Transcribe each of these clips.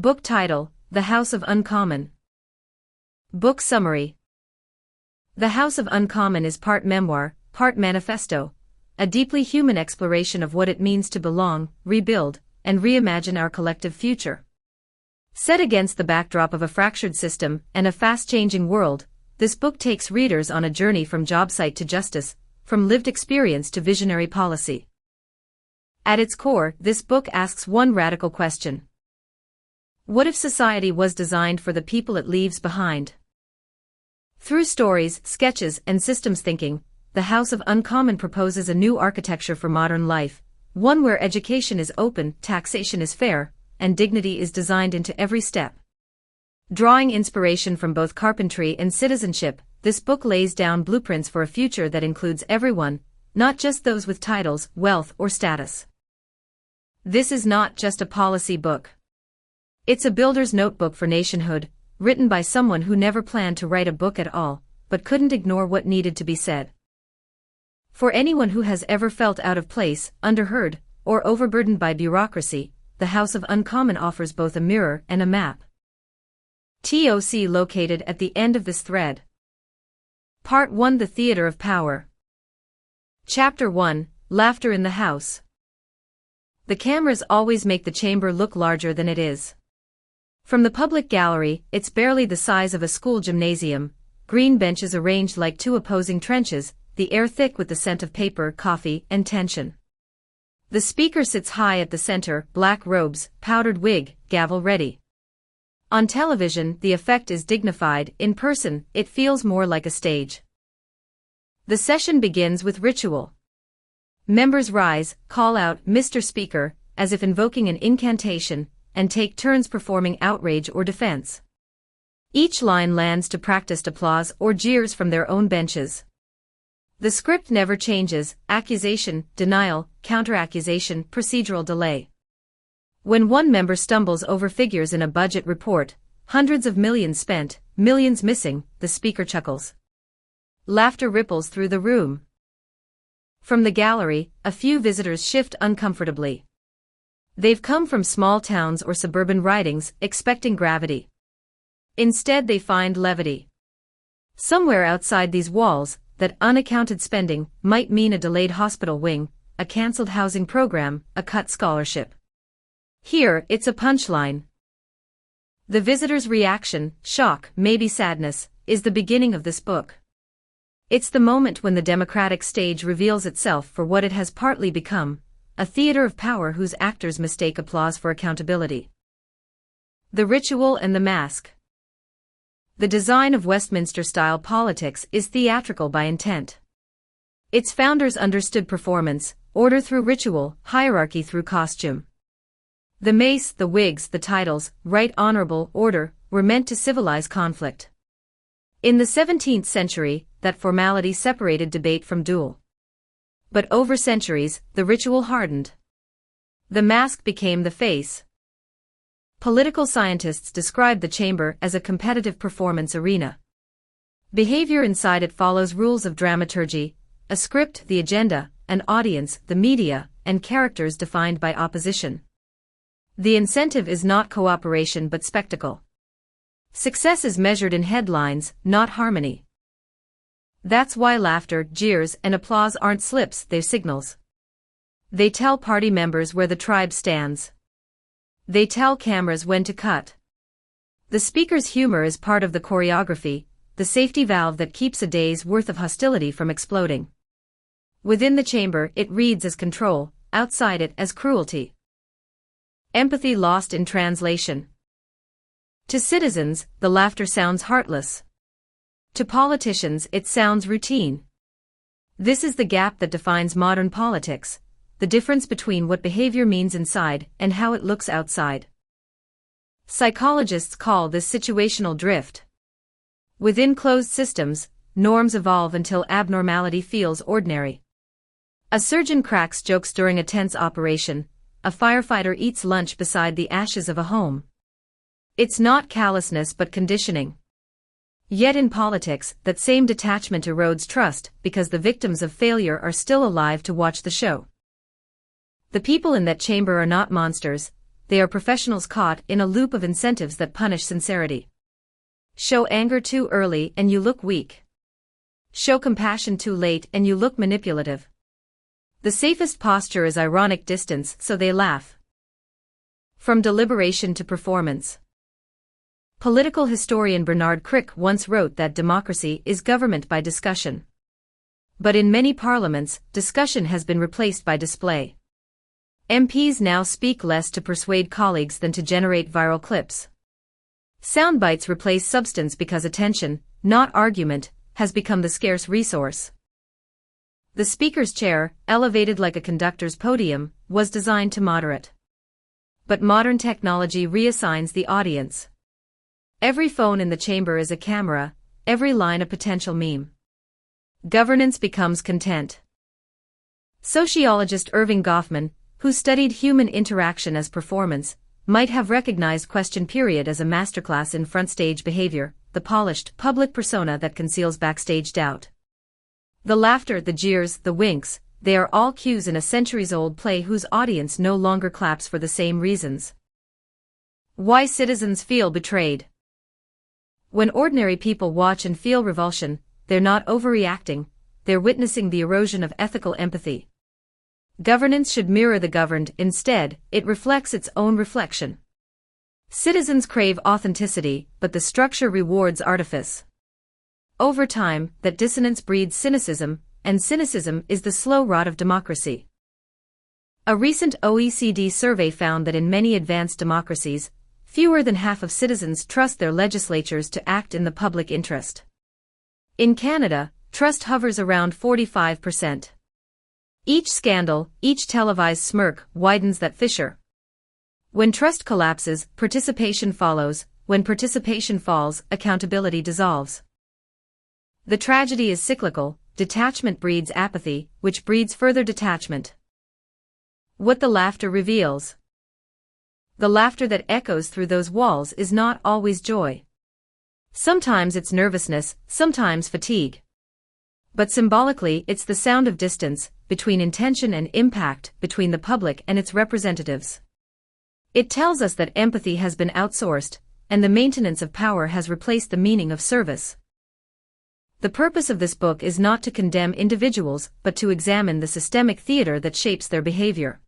Book title: The House of Uncommon. Book summary: The House of Uncommon is part memoir, part manifesto, a deeply human exploration of what it means to belong, rebuild, and reimagine our collective future. Set against the backdrop of a fractured system and a fast-changing world, this book takes readers on a journey from job site to justice, from lived experience to visionary policy. At its core, this book asks one radical question. What if society was designed for the people it leaves behind? Through stories, sketches, and systems thinking, The House of Uncommon proposes a new architecture for modern life, one where education is open, taxation is fair, and dignity is designed into every step. Drawing inspiration from both carpentry and citizenship, this book lays down blueprints for a future that includes everyone, not just those with titles, wealth, or status. This is not just a policy book. It's a builder's notebook for nationhood, written by someone who never planned to write a book at all, but couldn't ignore what needed to be said. For anyone who has ever felt out of place, underheard, or overburdened by bureaucracy, The House of Uncommon offers both a mirror and a map. TOC located at the end of this thread. Part 1: The Theater of Power. Chapter 1: Laughter in the House. The cameras always make the chamber look larger than it is. From the public gallery, it's barely the size of a school gymnasium, green benches arranged like two opposing trenches, the air thick with the scent of paper, coffee, and tension. The speaker sits high at the center, black robes, powdered wig, gavel ready. On television, the effect is dignified; in person, it feels more like a stage. The session begins with ritual. Members rise, call out, "Mr. Speaker," as if invoking an incantation, and take turns performing outrage or defense. Each line lands to practiced applause or jeers from their own benches. The script never changes: accusation, denial, counteraccusation, procedural delay. When one member stumbles over figures in a budget report, hundreds of millions spent, millions missing, the speaker chuckles. Laughter ripples through the room. From the gallery, a few visitors shift uncomfortably. They've come from small towns or suburban ridings, expecting gravity. Instead they find levity. Somewhere outside these walls, that unaccounted spending might mean a delayed hospital wing, a cancelled housing program, a cut scholarship. Here, it's a punchline. The visitor's reaction, shock, maybe sadness, is the beginning of this book. It's the moment when the democratic stage reveals itself for what it has partly become, a theater of power whose actors mistake applause for accountability. The ritual and the mask. The design of Westminster-style politics is theatrical by intent. Its founders understood performance, order through ritual, hierarchy through costume. The mace, the wigs, the titles, right honorable, order, were meant to civilize conflict. In the 17th century, that formality separated debate from duel. But over centuries, the ritual hardened. The mask became the face. Political scientists describe the chamber as a competitive performance arena. Behavior inside it follows rules of dramaturgy: a script, the agenda, an audience, the media, and characters defined by opposition. The incentive is not cooperation but spectacle. Success is measured in headlines, not harmony. That's why laughter, jeers, and applause aren't slips, they're signals. They tell party members where the tribe stands. They tell cameras when to cut. The speaker's humor is part of the choreography, the safety valve that keeps a day's worth of hostility from exploding. Within the chamber, it reads as control; outside it as cruelty. Empathy lost in translation. To citizens, the laughter sounds heartless. To politicians, it sounds routine. This is the gap that defines modern politics, the difference between what behavior means inside and how it looks outside. Psychologists call this situational drift. Within closed systems, norms evolve until abnormality feels ordinary. A surgeon cracks jokes during a tense operation; a firefighter eats lunch beside the ashes of a home. It's not callousness but conditioning. Yet in politics, that same detachment erodes trust because the victims of failure are still alive to watch the show. The people in that chamber are not monsters, they are professionals caught in a loop of incentives that punish sincerity. Show anger too early and you look weak. Show compassion too late and you look manipulative. The safest posture is ironic distance, so they laugh. From deliberation to performance. Political historian Bernard Crick once wrote that democracy is government by discussion. But in many parliaments, discussion has been replaced by display. MPs now speak less to persuade colleagues than to generate viral clips. Soundbites replace substance because attention, not argument, has become the scarce resource. The speaker's chair, elevated like a conductor's podium, was designed to moderate. But modern technology reassigns the audience. Every phone in the chamber is a camera, every line a potential meme. Governance becomes content. Sociologist Irving Goffman, who studied human interaction as performance, might have recognized Question Period as a masterclass in front-stage behavior, the polished, public persona that conceals backstage doubt. The laughter, the jeers, the winks, they are all cues in a centuries-old play whose audience no longer claps for the same reasons. Why citizens feel betrayed. When ordinary people watch and feel revulsion, they're not overreacting, they're witnessing the erosion of ethical empathy. Governance should mirror the governed, instead, it reflects its own reflection. Citizens crave authenticity, but the structure rewards artifice. Over time, that dissonance breeds cynicism, and cynicism is the slow rot of democracy. A recent OECD survey found that in many advanced democracies, fewer than half of citizens trust their legislatures to act in the public interest. In Canada, trust hovers around 45%. Each scandal, each televised smirk, widens that fissure. When trust collapses, participation follows. When participation falls, accountability dissolves. The tragedy is cyclical. Detachment breeds apathy, which breeds further detachment. What the laughter reveals. The laughter that echoes through those walls is not always joy. Sometimes it's nervousness, sometimes fatigue. But symbolically, it's the sound of distance, between intention and impact, between the public and its representatives. It tells us that empathy has been outsourced, and the maintenance of power has replaced the meaning of service. The purpose of this book is not to condemn individuals, but to examine the systemic theater that shapes their behavior.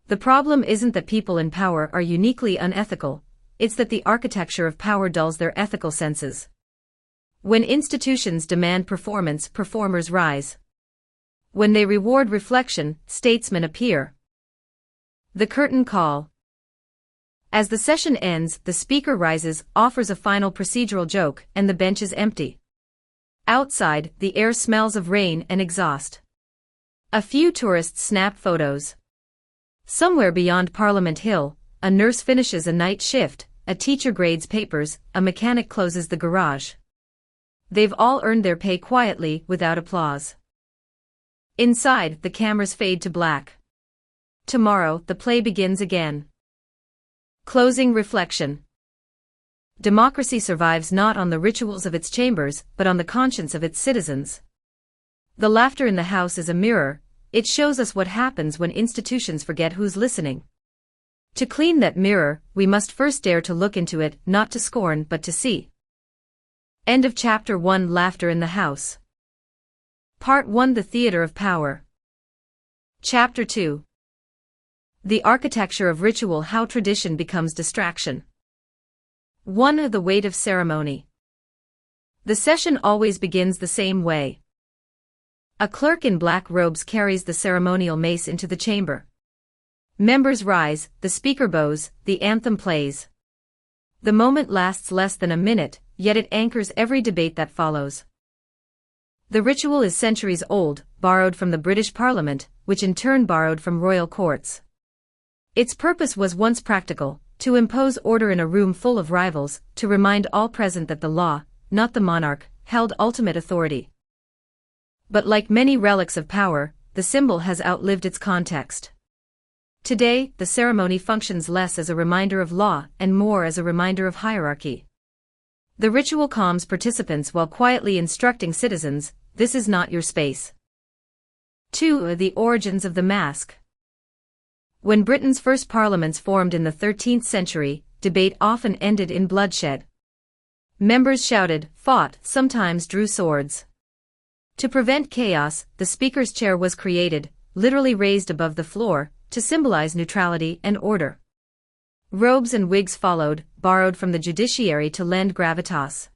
The problem isn't that people in power are uniquely unethical, it's that the architecture of power dulls their ethical senses. When institutions demand performance, performers rise. When they reward reflection, statesmen appear. The curtain call. As the session ends, the speaker rises, offers a final procedural joke, and the bench is empty. Outside, the air smells of rain and exhaust. A few tourists snap photos. Somewhere beyond Parliament Hill, a nurse finishes a night shift, a teacher grades papers, a mechanic closes the garage. They've all earned their pay quietly, without applause. Inside, the cameras fade to black. Tomorrow, the play begins again. Closing reflection. Democracy survives not on the rituals of its chambers, but on the conscience of its citizens. The laughter in the House is a mirror. It shows us what happens when institutions forget who's listening. To clean that mirror, we must first dare to look into it, not to scorn but to see. End of Chapter 1. Laughter in the House. Part 1. The Theater of Power. Chapter 2. The Architecture of Ritual. How Tradition Becomes Distraction. 1. The Weight of Ceremony. The session always begins the same way. A clerk in black robes carries the ceremonial mace into the chamber. Members rise, the speaker bows, the anthem plays. The moment lasts less than a minute, yet it anchors every debate that follows. The ritual is centuries old, borrowed from the British Parliament, which in turn borrowed from royal courts. Its purpose was once practical, to impose order in a room full of rivals, to remind all present that the law, not the monarch, held ultimate authority. But like many relics of power, the symbol has outlived its context. Today, the ceremony functions less as a reminder of law and more as a reminder of hierarchy. The ritual calms participants while quietly instructing citizens, this is not your space. 2. The origins of the mask. When Britain's first parliaments formed in the 13th century, debate often ended in bloodshed. Members shouted, fought, sometimes drew swords. To prevent chaos, the Speaker's chair was created, literally raised above the floor, to symbolize neutrality and order. Robes and wigs followed, borrowed from the judiciary to lend gravitas.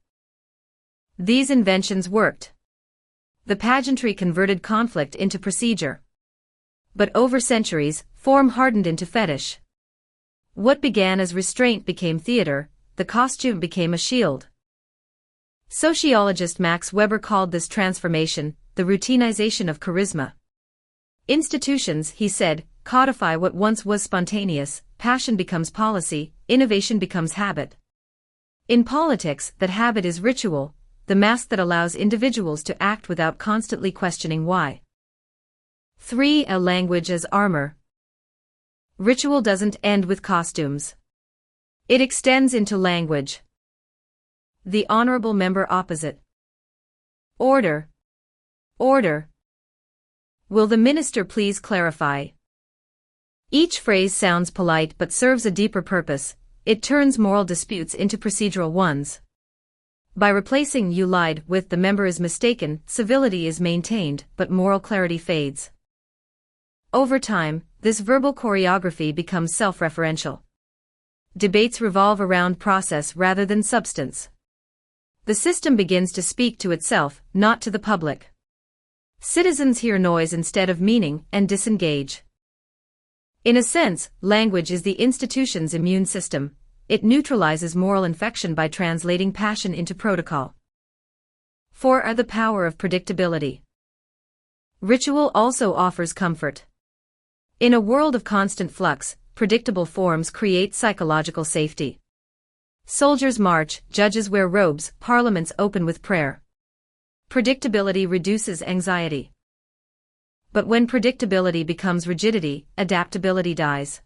These inventions worked. The pageantry converted conflict into procedure. But over centuries, form hardened into fetish. What began as restraint became theater, the costume became a shield. Sociologist Max Weber called this transformation the routinization of charisma. Institutions, he said, codify what once was spontaneous, passion becomes policy, innovation becomes habit. In politics, that habit is ritual, the mask that allows individuals to act without constantly questioning why. 3. A language as armor. Ritual doesn't end with costumes. It extends into language. The honorable member opposite. Order. Order. Will the minister please clarify? Each phrase sounds polite but serves a deeper purpose. It turns moral disputes into procedural ones. By replacing "you lied" with "the member is mistaken," civility is maintained, but moral clarity fades. Over time, this verbal choreography becomes self-referential. Debates revolve around process rather than substance. The system begins to speak to itself, not to the public. Citizens hear noise instead of meaning and disengage. In a sense, language is the institution's immune system. It neutralizes moral infection by translating passion into protocol. 4. The power of predictability. Ritual also offers comfort. In a world of constant flux, predictable forms create psychological safety. Soldiers march, judges wear robes, parliaments open with prayer. Predictability reduces anxiety. But when predictability becomes rigidity, adaptability dies.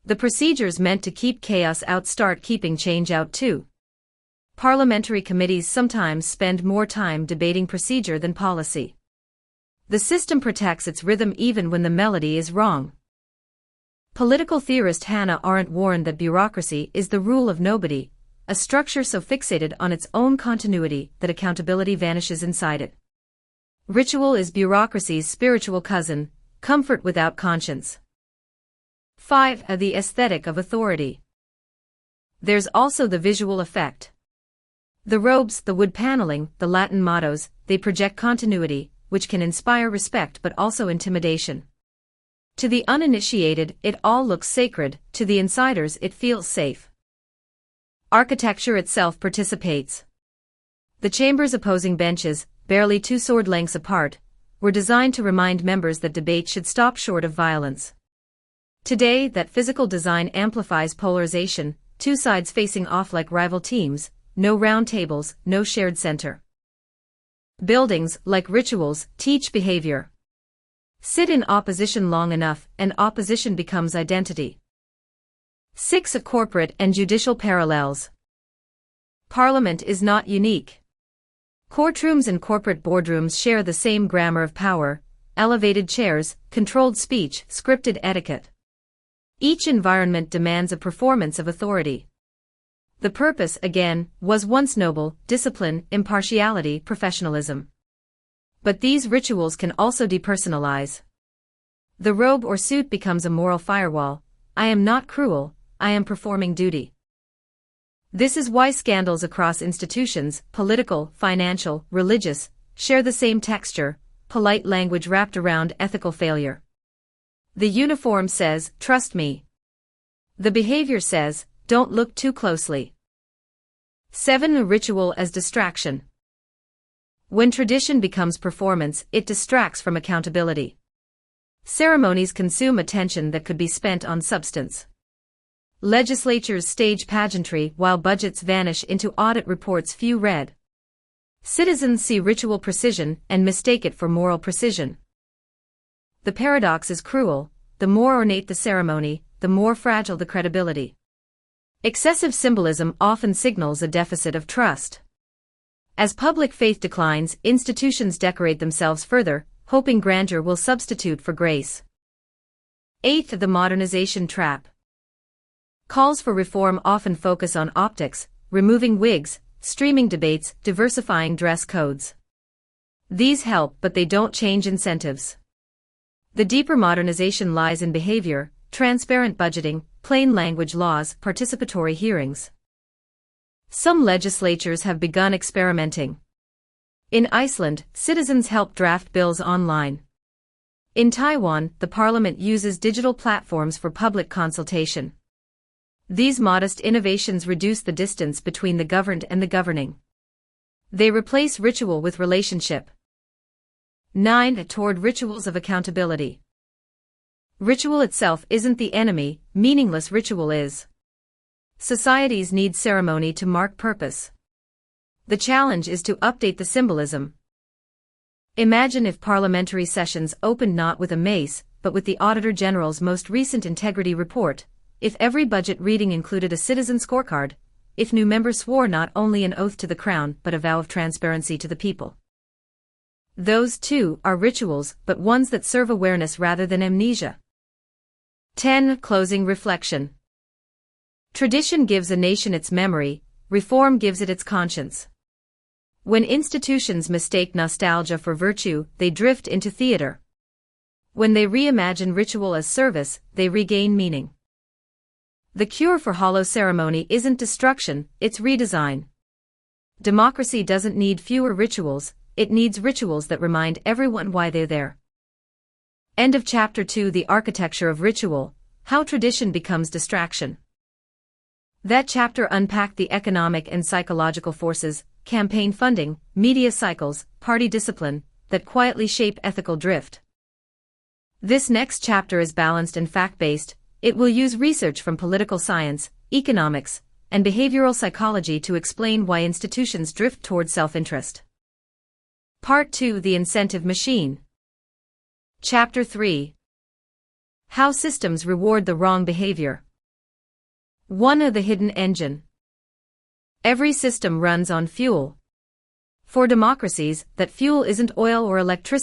The procedures meant to keep chaos out start keeping change out too. Parliamentary committees sometimes spend more time debating procedure than policy. The system protects its rhythm even when the melody is wrong. Political theorist Hannah Arendt warned that bureaucracy is the rule of nobody, a structure so fixated on its own continuity that accountability vanishes inside it. Ritual is bureaucracy's spiritual cousin, comfort without conscience. 5. The aesthetic of authority. There's also the visual effect. The robes, the wood paneling, the Latin mottos, they project continuity, which can inspire respect but also intimidation. To the uninitiated, it all looks sacred, to the insiders it feels safe. Architecture itself participates. The chamber's opposing benches, barely 2 sword lengths apart, were designed to remind members that debate should stop short of violence. Today, that physical design amplifies polarization, 2 sides facing off like rival teams, no round tables, no shared center. Buildings, like rituals, teach behavior. Sit in opposition long enough, and opposition becomes identity. 6. Corporate and judicial parallels. Parliament is not unique. Courtrooms and corporate boardrooms share the same grammar of power, elevated chairs, controlled speech, scripted etiquette. Each environment demands a performance of authority. The purpose, again, was once noble: discipline, impartiality, professionalism. But these rituals can also depersonalize. The robe or suit becomes a moral firewall. I am not cruel, I am performing duty. This is why scandals across institutions, political, financial, religious, share the same texture, polite language wrapped around ethical failure. The uniform says, "Trust me." The behavior says, "Don't look too closely." 7. Ritual as distraction. When tradition becomes performance, it distracts from accountability. Ceremonies consume attention that could be spent on substance. Legislatures stage pageantry while budgets vanish into audit reports few read. Citizens see ritual precision and mistake it for moral precision. The paradox is cruel: the more ornate the ceremony, the more fragile the credibility. Excessive symbolism often signals a deficit of trust. As public faith declines, institutions decorate themselves further, hoping grandeur will substitute for grace. Eighth, the modernization trap. Calls for reform often focus on optics, removing wigs, streaming debates, diversifying dress codes. These help, but they don't change incentives. The deeper modernization lies in behavior, transparent budgeting, plain language laws, participatory hearings. Some legislatures have begun experimenting. In Iceland, citizens help draft bills online. In Taiwan, the parliament uses digital platforms for public consultation. These modest innovations reduce the distance between the governed and the governing. They replace ritual with relationship. 9. Toward rituals of accountability. Ritual itself isn't the enemy, meaningless ritual is. Societies need ceremony to mark purpose. The challenge is to update the symbolism. Imagine if parliamentary sessions opened not with a mace, but with the Auditor General's most recent integrity report, if every budget reading included a citizen scorecard, if new members swore not only an oath to the crown but a vow of transparency to the people. Those, too, are rituals, but ones that serve awareness rather than amnesia. 10. Closing reflection. Tradition gives a nation its memory, reform gives it its conscience. When institutions mistake nostalgia for virtue, they drift into theater. When they reimagine ritual as service, they regain meaning. The cure for hollow ceremony isn't destruction, it's redesign. Democracy doesn't need fewer rituals, it needs rituals that remind everyone why they're there. End of Chapter 2. The Architecture of Ritual, How Tradition Becomes Distraction. That chapter unpacked the economic and psychological forces, campaign funding, media cycles, party discipline, that quietly shape ethical drift. This next chapter is balanced and fact-based. It will use research from political science, economics, and behavioral psychology to explain why institutions drift toward self-interest. Part 2. The Incentive Machine. Chapter 3. How Systems Reward the Wrong Behavior. 1. The Hidden Engine. Every system runs on fuel. For democracies, that fuel isn't oil or electricity.